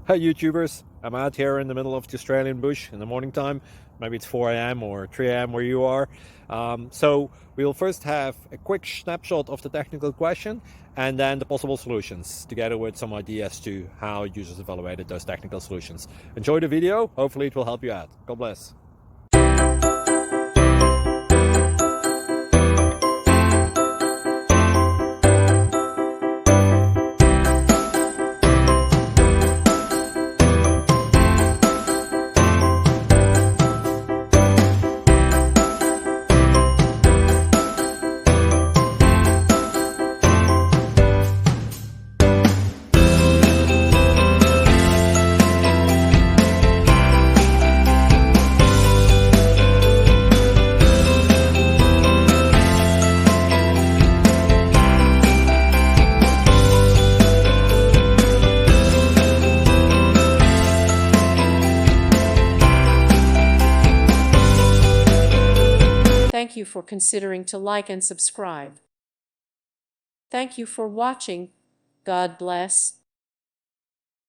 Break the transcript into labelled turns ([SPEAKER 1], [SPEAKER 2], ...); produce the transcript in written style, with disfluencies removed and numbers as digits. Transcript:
[SPEAKER 1] Hi YouTubers, I'm out here in the middle of the Australian bush in the morning time. Maybe it's 4 a.m. or 3 a.m. where you are. So we'll first have a quick snapshot of the technical question and then the possible solutions, together with some ideas to how users evaluated those technical solutions. Enjoy the video, hopefully it will help you out. God bless.
[SPEAKER 2] Thank you for considering to like and subscribe. Thank you for watching. God bless.